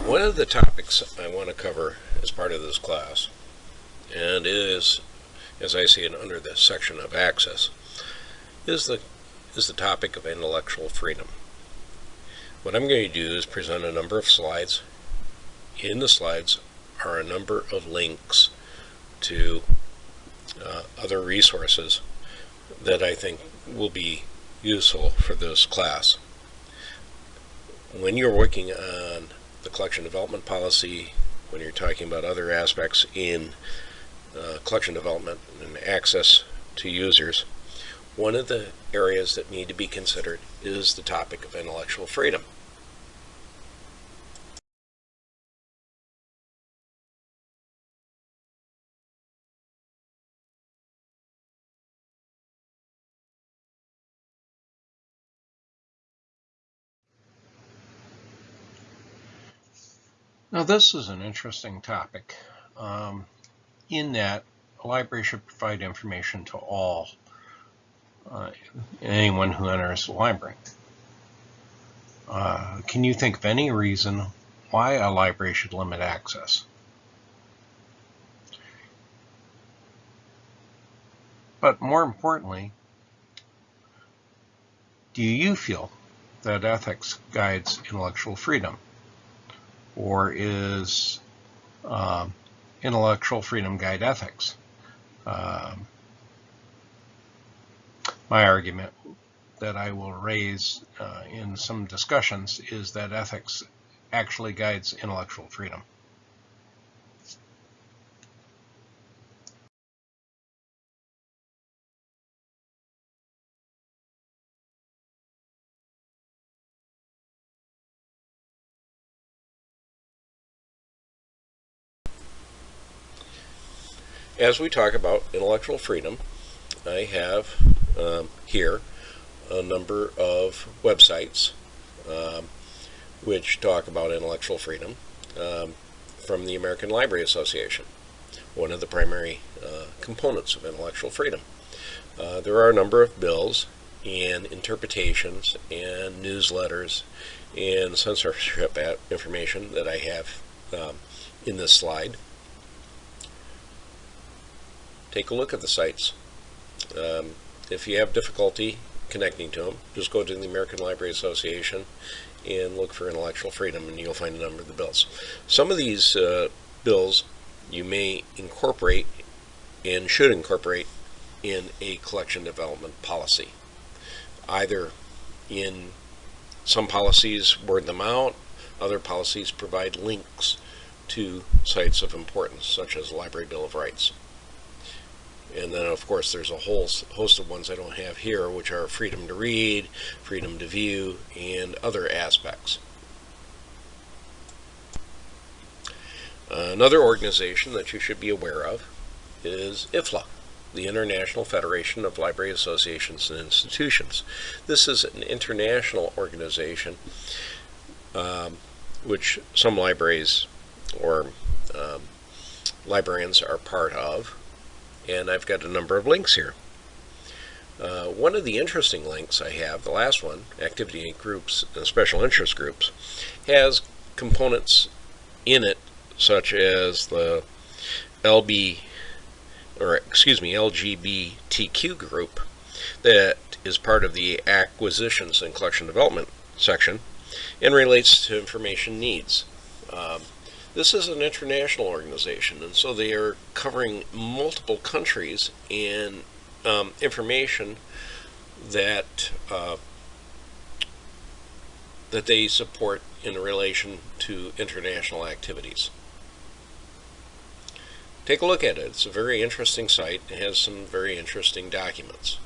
One of the topics I want to cover as part of this class, and is, as I see it under the section of access, is the topic of intellectual freedom. What I'm going to do is present a number of slides. In the slides are a number of links to other resources that I think will be useful for this class. When you're working on the collection development policy, when you're talking about other aspects in collection development and access to users, one of the areas that need to be considered is the topic of intellectual freedom. Now, this is an interesting topic in that a library should provide information to all, anyone who enters the library. Can you think of any reason why a library should limit access? But more importantly, do you feel that ethics guides intellectual freedom? Or is intellectual freedom guide ethics? My argument that I will raise in some discussions is that ethics actually guides intellectual freedom. As we talk about intellectual freedom, I have here a number of websites which talk about intellectual freedom from the American Library Association, one of the primary components of intellectual freedom. There are a number of bills and interpretations and newsletters and censorship information that I have in this slide. Take a look at the sites. If you have difficulty connecting to them, just go to the American Library Association and look for intellectual freedom, and you'll find a number of the bills. Some of these bills you may incorporate and should incorporate in a collection development policy. Either in some policies word them out, other policies provide links to sites of importance, such as the Library Bill of Rights. And then, of course, there's a whole host of ones I don't have here, which are freedom to read, freedom to view, and other aspects. Another organization that you should be aware of is IFLA, the International Federation of Library Associations and Institutions. This is an international organization which some libraries or librarians are part of. And I've got a number of links here. One of the interesting links I have, the last one, activity groups and special interest groups, has components in it such as the LGBTQ group that is part of the acquisitions and collection development section and relates to information needs. This is an international organization, and so they are covering multiple countries and information that that they support in relation to international activities. Take a look at it. It's a very interesting site. It has some very interesting documents.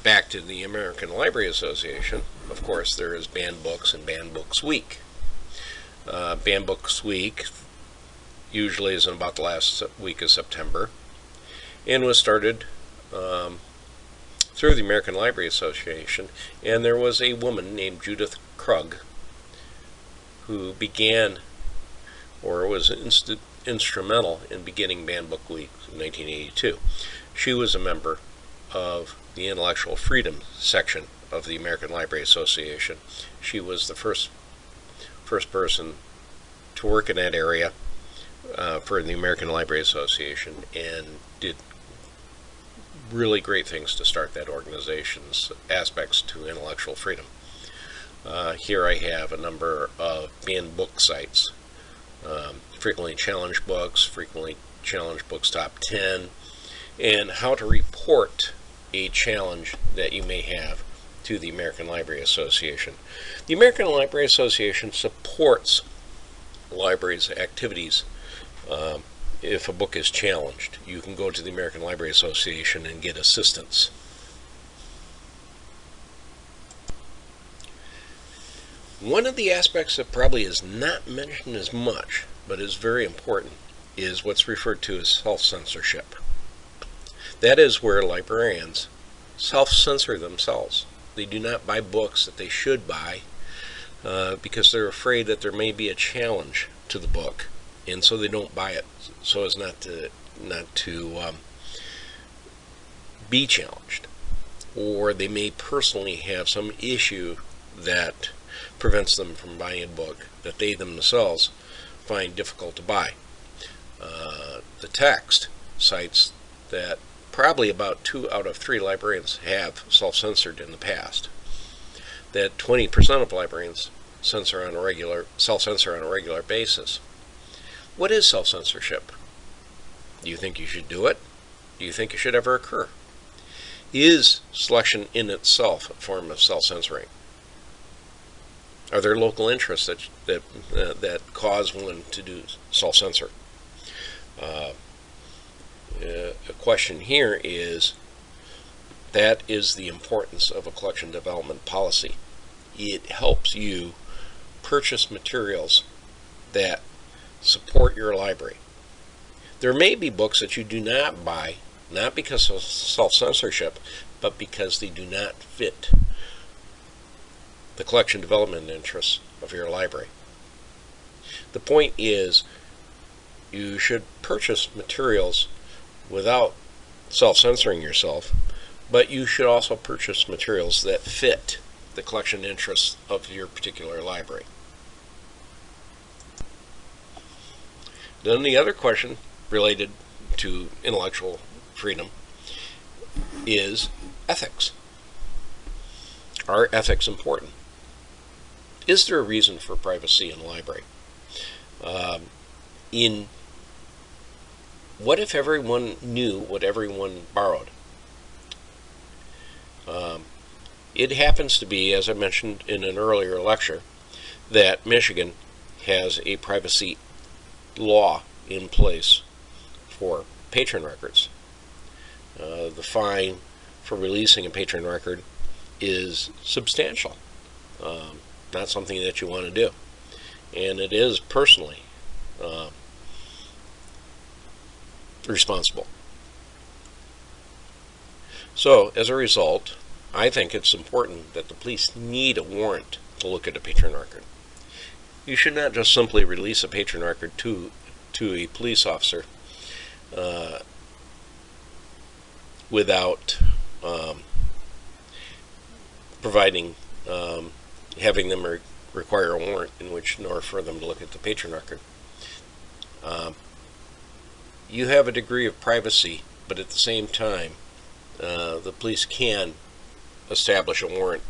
Back to the American Library Association, of course, there is Banned Books and Banned Books Week. Banned Books Week usually is in about the last week of September and was started through the American Library Association, and there was a woman named Judith Krug who began or was instrumental in beginning Banned Book Week in 1982. She was a member of the intellectual freedom section of the American Library Association. She was the first first person to work in that area for the American Library Association, and did really great things to start that organization's aspects to intellectual freedom. Here I have a number of banned book sites, frequently challenged books, frequently challenged books top 10, and how to report a challenge that you may have to the American Library Association. The American Library Association supports libraries' activities. If a book is challenged, you can go to the American Library Association and get assistance. One of the aspects that probably is not mentioned as much, but is very important, is what's referred to as self-censorship. That is where librarians self-censor themselves. They do not buy books that they should buy because they're afraid that there may be a challenge to the book, and so they don't buy it, so as not to be challenged. Or they may personally have some issue that prevents them from buying a book that they themselves find difficult to buy. The text cites that probably about 2 out of 3 librarians have self-censored in the past. That 20% of librarians self-censor on a regular basis. What is self-censorship? Do you think you should do it? Do you think it should ever occur? Is selection in itself a form of self-censoring? Are there local interests that cause one to do self-censor? A question here is, that is the importance of a collection development policy. It helps you purchase materials that support your library. There may be books that you do not buy, not because of self-censorship, but because they do not fit the collection development interests of your library. The point is, you should purchase materials without self-censoring yourself, but you should also purchase materials that fit the collection interests of your particular library. Then the other question related to intellectual freedom is ethics. Are ethics important? Is there a reason for privacy in a library? What if everyone knew what everyone borrowed? It happens to be, as I mentioned in an earlier lecture, that Michigan has a privacy law in place for patron records. The fine for releasing a patron record is substantial. Not something that you want to do. And it is personally responsible. So, as a result, I think it's important that the police need a warrant to look at a patron record. You should not just simply release a patron record to a police officer without having them require a warrant in order for them to look at the patron record. You have a degree of privacy, but at the same time, the police can establish a warrant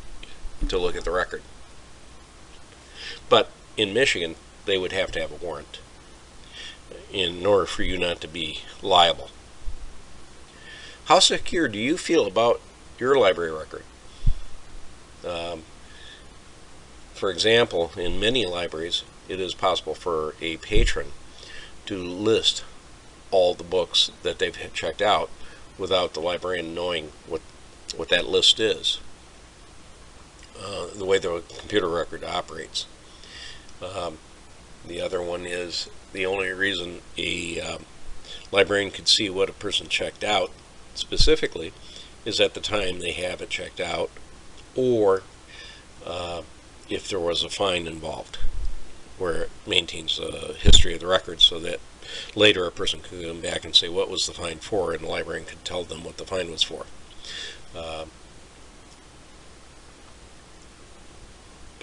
to look at the record. But in Michigan, they would have to have a warrant in order for you not to be liable. How secure do you feel about your library record? For example, in many libraries, it is possible for a patron to list all the books that they've checked out without the librarian knowing what that list is, the way the computer record operates. The other one is, the only reason a librarian could see what a person checked out specifically is at the time they have it checked out, or if there was a fine involved, where it maintains a history of the record so that later a person could come back and say what was the fine for, and the librarian could tell them what the fine was for.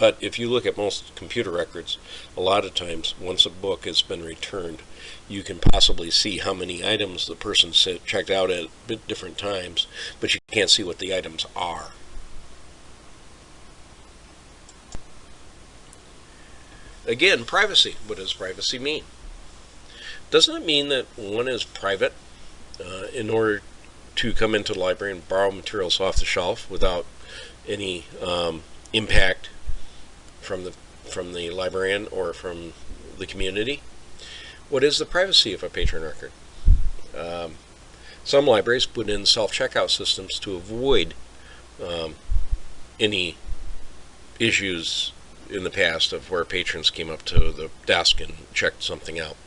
But if you look at most computer records, a lot of times, once a book has been returned, you can possibly see how many items the person checked out at different times, but you can't see what the items are. Again, privacy. What does privacy mean? Doesn't it mean that one is private in order to come into the library and borrow materials off the shelf without any impact from the librarian or from the community? What is the privacy of a patron record? Some libraries put in self-checkout systems to avoid any issues in the past of where patrons came up to the desk and checked something out.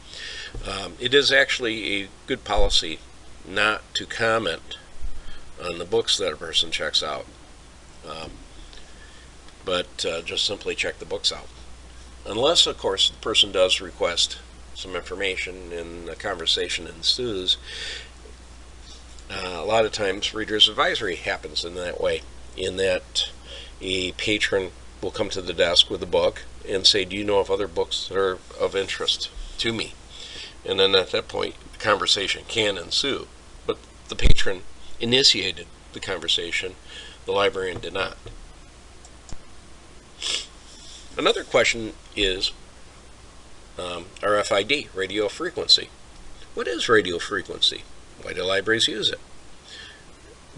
It is actually a good policy not to comment on the books that a person checks out, but just simply check the books out. Unless, of course, the person does request some information and a conversation ensues. A lot of times reader's advisory happens in that way, in that a patron will come to the desk with a book and say, do you know of other books that are of interest to me? And then at that point, the conversation can ensue. But the patron initiated the conversation, the librarian did not. Another question is RFID, radio frequency. What is radio frequency? Why do libraries use it?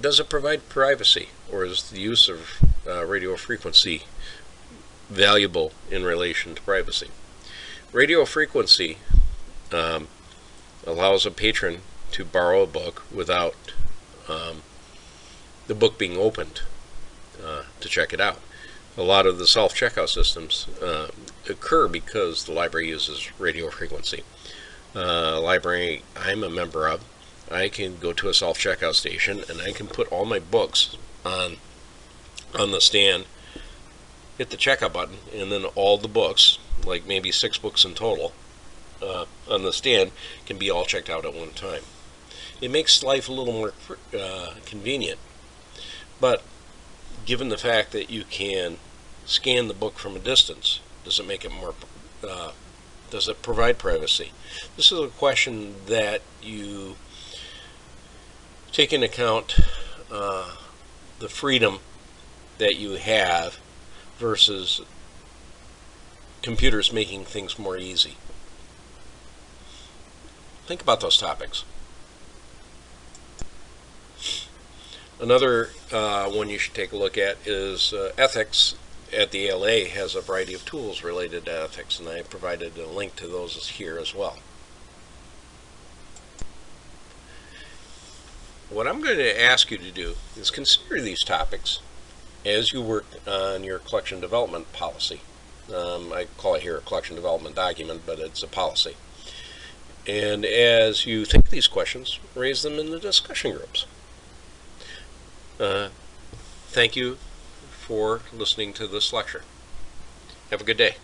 Does it provide privacy, or is the use of radio frequency valuable in relation to privacy? Radio frequency allows a patron to borrow a book without the book being opened to check it out. A lot of the self-checkout systems occur because the library uses radio frequency. Library I'm a member of, I can go to a self-checkout station and I can put all my books on the stand, hit the checkout button, and then all the books, like maybe 6 books in total, on the stand can be all checked out at one time. It makes life a little more convenient, but given the fact that you can scan the book from a distance, does it make it more does it provide privacy? This is a question that you take into account the freedom that you have versus computers making things more easy. Think about those topics. Another one you should take a look at is ethics. At the ALA has a variety of tools related to ethics, and I provided a link to those here as well. What I'm going to ask you to do is consider these topics as you work on your collection development policy. I call it here a collection development document, but it's a policy. And as you think these questions, raise them in the discussion groups. Thank you for listening to this lecture. Have a good day.